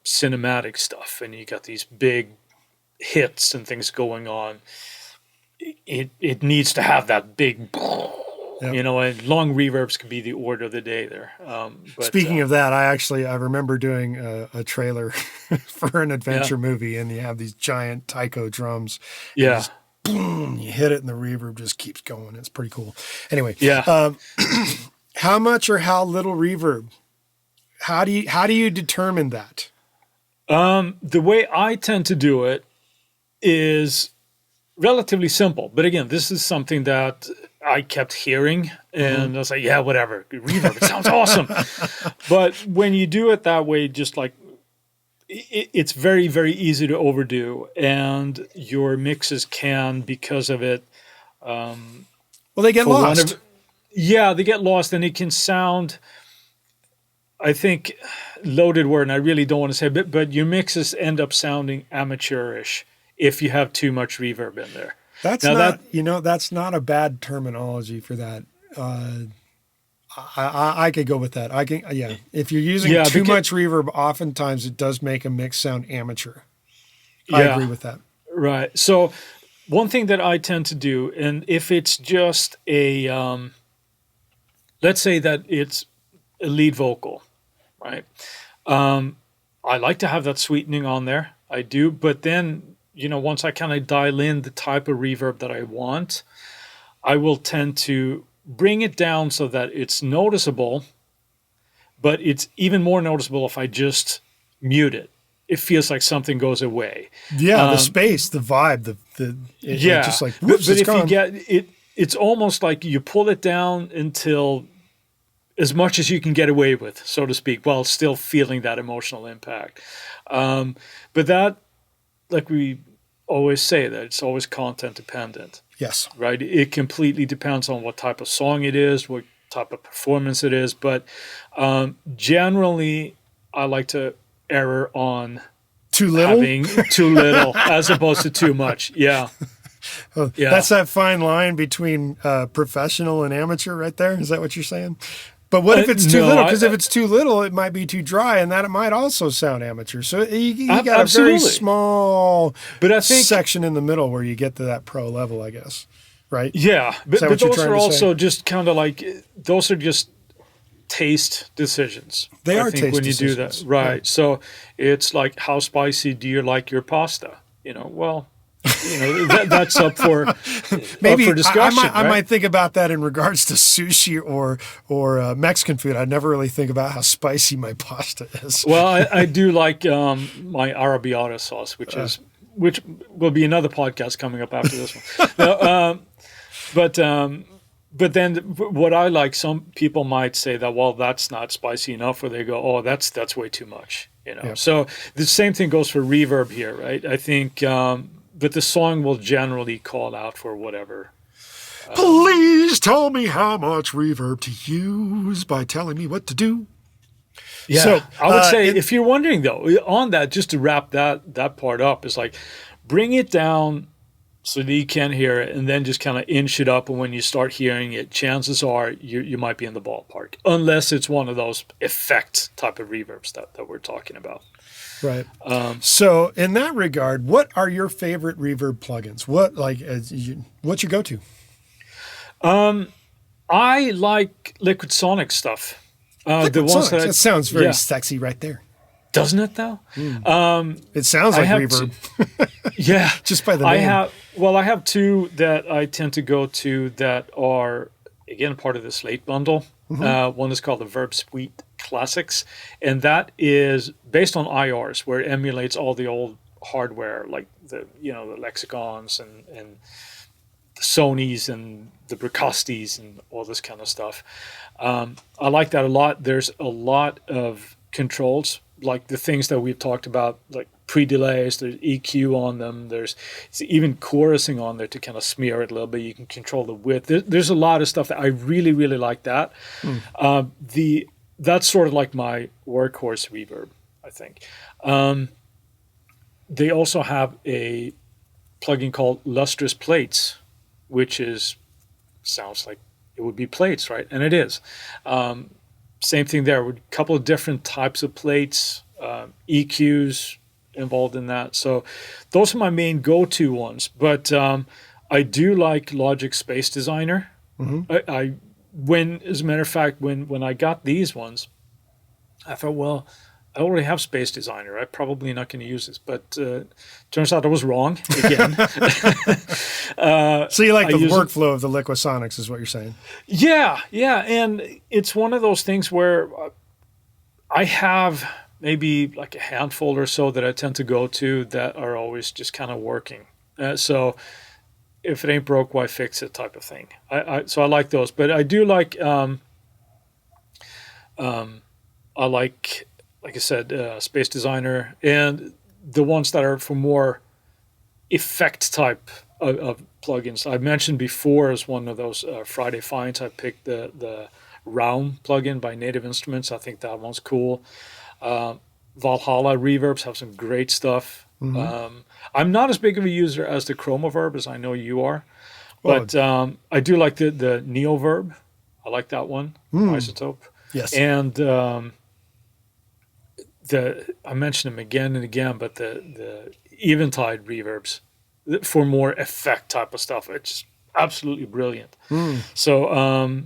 B: cinematic stuff and you got these big hits and things going on, it needs to have that big and long reverbs can be the order of the day there.
A: Speaking of that, I remember doing a trailer for an adventure movie, and you have these giant taiko drums.
B: Yeah.
A: Boom, you hit it and the reverb just keeps going. It's pretty cool. Anyway, how much or how little reverb? How do you determine that?
B: The way I tend to do it is relatively simple. But again, this is something that I kept hearing, and I was like, yeah, whatever. Reverb, it sounds awesome. But when you do it that way, just like it's very, very easy to overdo, and your mixes can, because of it.
A: Well, they get lost.
B: They get lost, and it can sound, I think, loaded word, and I really don't want to say it, but your mixes end up sounding amateurish if you have too much reverb in there.
A: That's that's not a bad terminology for that. I could go with that. If you're using too much reverb, oftentimes it does make a mix sound amateur. I agree with that.
B: Right. So one thing that I tend to do, and if it's just a, let's say that it's a lead vocal, right? I like to have that sweetening on there. I do. But then, once I kind of dial in the type of reverb that I want, I will tend to bring it down so that it's noticeable, but it's even more noticeable if I just mute it. It feels like something goes away.
A: Yeah, the space, the vibe, just like whoops,
B: but
A: it's
B: if
A: gone.
B: you get it, it's almost like you pull it down until as much as you can get away with, so to speak, while still feeling that emotional impact. But that, like we always say, that it's always content dependent.
A: Yes.
B: Right? It completely depends on what type of song it is, what type of performance it is. But generally, I like to err on
A: too little?
B: having too little as opposed to too much. Yeah. Yeah.
A: That's that fine line between professional and amateur right there. Is that what you're saying? But what if it's too little? Because if it's too little, it might be too dry, and that it might also sound amateur. So you got a very small section in the middle where you get to that pro level, I guess. Right?
B: Yeah. But those are also just kind of like, those are just taste decisions.
A: They are
B: taste
A: taste
B: when you
A: decisions.
B: do that. Right. So it's like, how spicy do you like your pasta? That's up for
A: maybe
B: up for discussion.
A: I might think about that in regards to sushi or Mexican food. I never really think about how spicy my pasta is.
B: Well, I do like my arrabbiata sauce, which will be another podcast coming up after this one. But then what I like, some people might say that, well, that's not spicy enough, or they go, oh, that's way too much.
A: Yeah.
B: So the same thing goes for reverb here, right? I think. But the song will generally call out for whatever.
A: Please tell me how much reverb to use by telling me what to do.
B: Yeah, so, I would say, if you're wondering, though, on that, just to wrap that part up, is like, bring it down so that you can hear it, and then just kind of inch it up. And when you start hearing it, chances are you might be in the ballpark, unless it's one of those effect type of reverbs that we're talking about.
A: Right. So in that regard, what are your favorite reverb plugins? What's your go-to?
B: I like Liquid Sonic stuff.
A: The ones that sounds very sexy right there.
B: Doesn't it though?
A: It sounds like reverb.
B: Yeah.
A: Just by the name.
B: I have two that I tend to go to that are, again, part of the Slate bundle. Mm-hmm. One is called the Verb Suite Classics, and that is based on IRs, where it emulates all the old hardware, like the Lexicons and the Sonys and the Bricastis and all this kind of stuff. I like that a lot. There's a lot of controls, like the things that we've talked about, like pre-delays, there's EQ on them, there's even chorusing on there to kind of smear it a little bit. You can control the width. There's a lot of stuff that I really, really like that. That's sort of like my workhorse reverb, I think. They also have a plugin called Lustrous Plates, which sounds like it would be plates, right? And it is. Same thing there, with a couple of different types of plates, EQs involved in that. So those are my main go-to ones. But I do like Logic Space Designer. Mm-hmm. As a matter of fact, when I got these ones, I thought, well, I already have Space Designer. I'm probably not going to use this. But turns out I was wrong again.
A: So you like the workflow of the Liquid Sonics is what you're saying? Yeah.
B: And it's one of those things where I have maybe like a handful or so that I tend to go to that are always just kind of working. So if it ain't broke, why fix it type of thing. So I like those. But I do like, like I said, Space Designer, and the ones that are for more effect type of plugins. I mentioned before as one of those Friday finds, I picked the Round plugin by Native Instruments. I think that one's cool. Valhalla Reverbs have some great stuff. Mm-hmm. I'm not as big of a user as the Chromaverb as I know you are, but I do like the Neoverb. I like that one, iZotope.
A: Yes.
B: And I mentioned them again and again, but the Eventide reverbs for more effect type of stuff, it's absolutely brilliant. So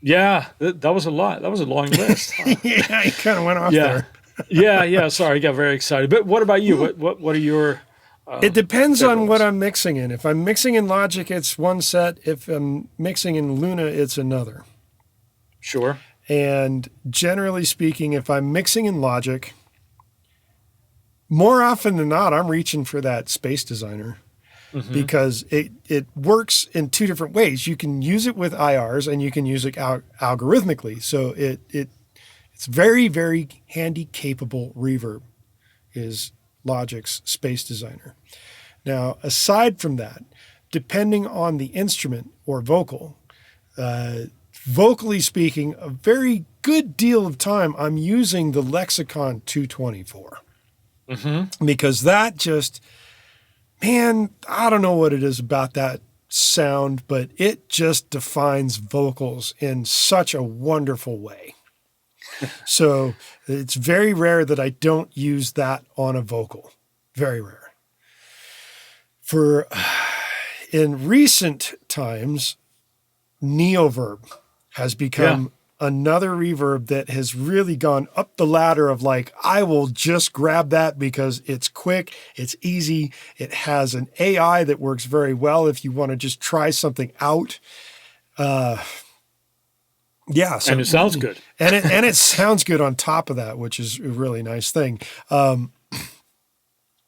B: that was a lot. That was a long list.
A: Yeah, you kind of went off there.
B: yeah. Sorry, I got very excited. But what about you? What are your?
A: It depends on what I'm mixing in. If I'm mixing in Logic, it's one set. If I'm mixing in Luna, it's another.
B: Sure.
A: And generally speaking, if I'm mixing in Logic, more often than not, I'm reaching for that Space Designer because it works in two different ways. You can use it with IRs and you can use it algorithmically. So it's very, very handy, capable reverb is Logic's Space Designer. Now, aside from that, depending on the instrument or vocal, vocally speaking, a very good deal of time I'm using the Lexicon 224 because that just, man, I don't know what it is about that sound, but it just defines vocals in such a wonderful way. So it's very rare that I don't use that on a vocal. Very rare. In recent times, Reverb has become another reverb that has really gone up the ladder of like, I will just grab that because it's quick, it's easy, it has an AI that works very well if you want to just try something out. So,
B: and it sounds good.
A: and it sounds good on top of that, which is a really nice thing.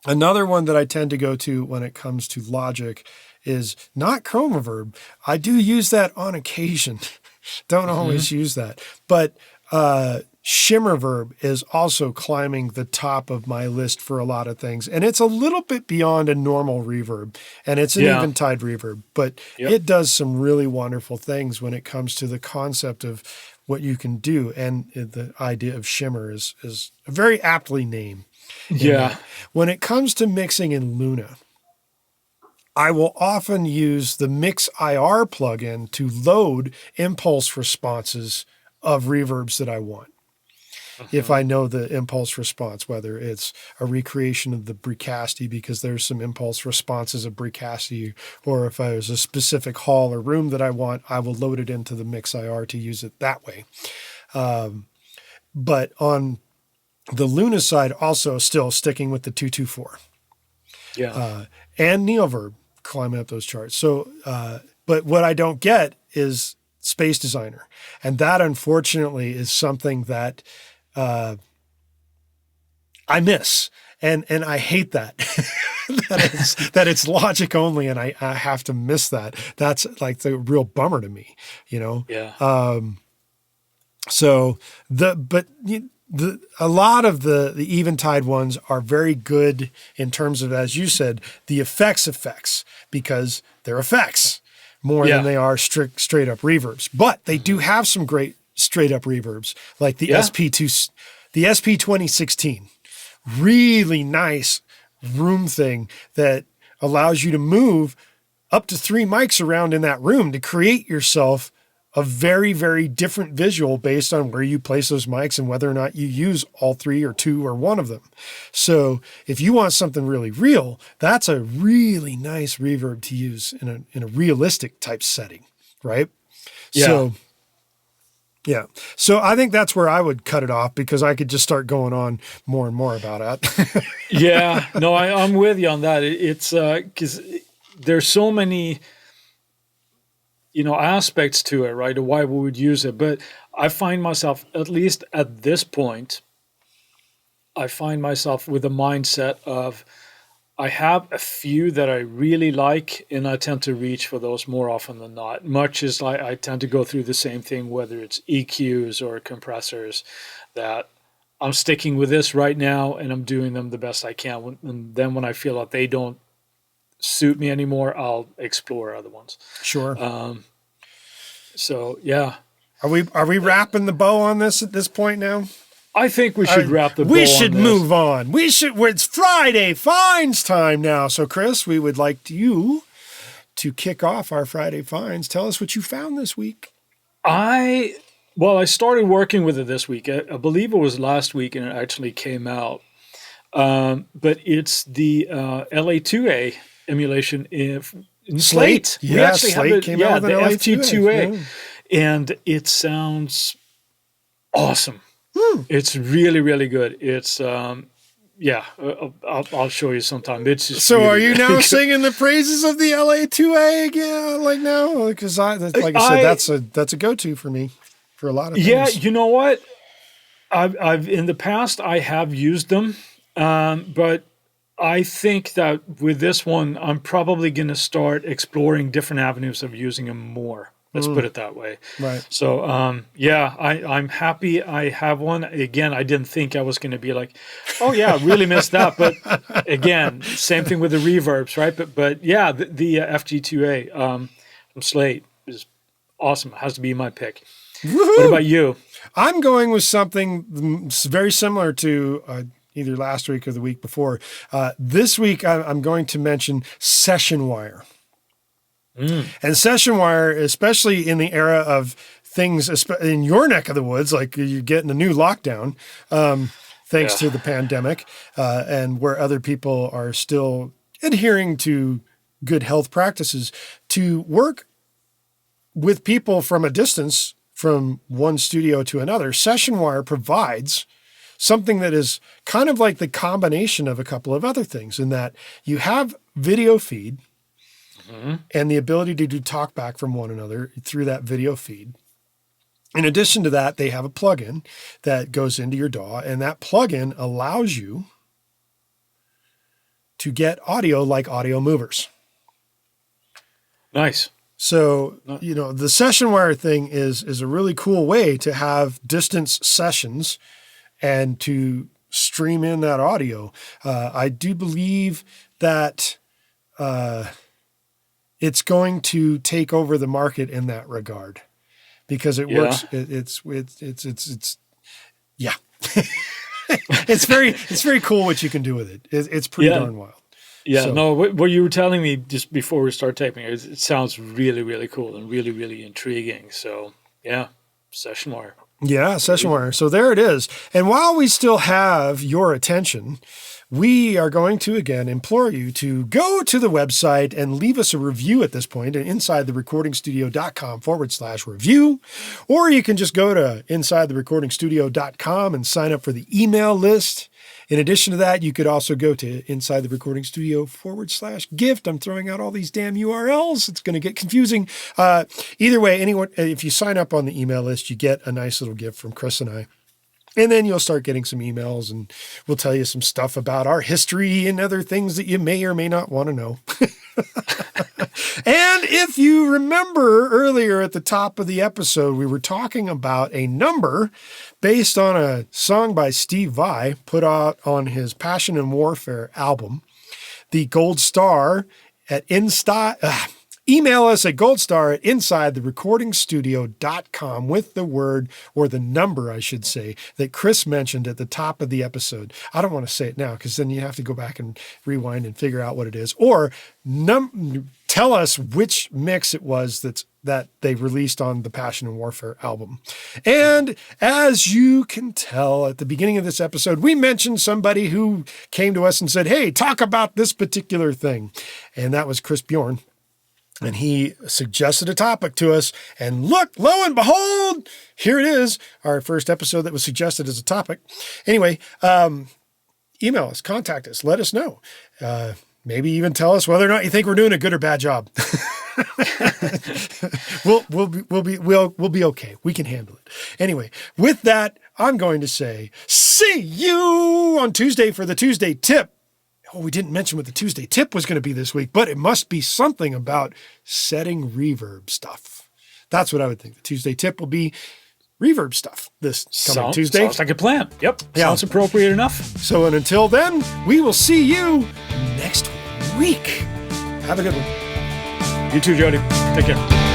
A: Another one that I tend to go to when it comes to Logic is not Chrome Reverb. I do use that on occasion. Don't always use that. But Shimmer Verb is also climbing the top of my list for a lot of things. And it's a little bit beyond a normal reverb. And it's an eventide reverb. But it does some really wonderful things when it comes to the concept of what you can do. And the idea of shimmer is very aptly named.
B: Yeah.
A: When it comes to mixing in Luna, I will often use the Mix IR plugin to load impulse responses of reverbs that I want. If I know the impulse response, whether it's a recreation of the Bricasti because there's some impulse responses of Bricasti, or if there's a specific hall or room that I want, I will load it into the Mix IR to use it that way. But on the Luna side, also still sticking with the 224. And Reverb climbing up those charts. So, but what I don't get is Space Designer. And that, unfortunately, is something that I miss. And I hate that, that it's Logic only. And I have to miss that. That's like the real bummer to me, you know? So a lot of the eventide ones are very good in terms of, as you said, the effects, because they're effects more than they are straight up reverbs. But they do have some great straight up reverbs, like the the SP 2016, really nice room thing that allows you to move up to 3 mics around in that room to create yourself a very, very different visual based on where you place those mics and whether or not you use all 3 or 2 or 1 of them. So if you want something really real, that's a really nice reverb to use in a realistic type setting, right? So I think that's where I would cut it off because I could just start going on more and more about it.
B: No, I'm with you on that. It's because there's so many, aspects to it, right? Or why we would use it. But I find myself, at least at this point, with a mindset of, I have a few that I really like, and I tend to reach for those more often than not. Much as I tend to go through the same thing, whether it's EQs or compressors, that I'm sticking with this right now, and I'm doing them the best I can. And then when I feel that they don't suit me anymore, I'll explore other ones.
A: Sure.
B: So yeah.
A: Are we wrapping the bow on this at this point now?
B: I think we should wrap the bow on
A: this. We should move on. It's Friday Finds time now. So Chris, we would like you to kick off our Friday Finds. Tell us what you found this week. I
B: started working with it this week. I believe it was last week and it actually came out. But it's the LA2A emulation in Slate.
A: Yeah,
B: we actually
A: Slate
B: have
A: came out with
B: the
A: an
B: FT2A.
A: Yeah.
B: And it sounds awesome. It's really, really good. It's I'll show you sometime. It's just
A: so.
B: Really
A: are you now singing the praises of the LA2A again? Like now, because that's a go-to for me. for a lot of things.
B: Yeah, you know what? I've in the past I have used them, but I think that with this one, I'm probably going to start exploring different avenues of using them more. Let's put it that way.
A: Right.
B: So, I'm happy I have one. Again, I didn't think I was going to be like, oh yeah, really missed that. But again, same thing with the reverbs, right? But yeah, the FG2A from Slate is awesome. It has to be my pick.
A: Woo-hoo!
B: What about you?
A: I'm going with something very similar to either last week or the week before. This week, I'm going to mention Session Wire. And Session Wire, especially in the era of things in your neck of the woods, like you're getting a new lockdown, thanks to the pandemic, and where other people are still adhering to good health practices, to work with people from a distance from one studio to another. Session Wire provides something that is kind of like the combination of a couple of other things, in that you have video feed and the ability to do talk back from one another through that video feed. In addition to that, they have a plugin that goes into your DAW, and that plugin allows you to get audio like audio movers.
B: Nice.
A: So, the Session Wire thing is a really cool way to have distance sessions and to stream in that audio. I do believe that it's going to take over the market in that regard, because it works. It's yeah. It's very cool what you can do with it. It's pretty darn wild.
B: Yeah,
A: So-
B: no, what you were telling me just before we start taping, it sounds really, really cool and really, really intriguing. So, yeah, Session Wire.
A: Yeah, Session Wire. So there it is. And while we still have your attention, we are going to, again, implore you to go to the website and leave us a review at this point at insidetherecordingstudio.com/review. Or you can just go to insidetherecordingstudio.com and sign up for the email list. In addition to that, you could also go to insidetherecordingstudio/gift. I'm throwing out all these damn URLs. It's going to get confusing. Either way, if you sign up on the email list, you get a nice little gift from Chris and I. And then you'll start getting some emails, and we'll tell you some stuff about our history and other things that you may or may not want to know. And if you remember earlier at the top of the episode, we were talking about a number based on a song by Steve Vai put out on his Passion and Warfare album. The Gold Star at email us at goldstar@insidetherecordingstudio.com with the word, or the number, I should say, that Chris mentioned at the top of the episode. I don't want to say it now, because then you have to go back and rewind and figure out what it is. Or tell us which mix it was that they released on the Passion and Warfare album. And as you can tell at the beginning of this episode, we mentioned somebody who came to us and said, hey, talk about this particular thing. And that was Chris Bjornn. And he suggested a topic to us, and look, lo and behold, here it is, our first episode that was suggested as a topic. Anyway, email us, contact us, let us know. Maybe even tell us whether or not you think we're doing a good or bad job. We'll be okay. We can handle it. Anyway, with that, I'm going to say, see you on Tuesday for the Tuesday tip. Oh, we didn't mention what the Tuesday tip was going to be this week, but it must be something about setting reverb stuff. That's what I would think. The Tuesday tip will be reverb stuff this coming Tuesday.
B: Sounds like a plan. Yep. Yeah. Sounds appropriate enough.
A: So until then, we will see you next week. Have a good one.
B: You too, Jody. Take care.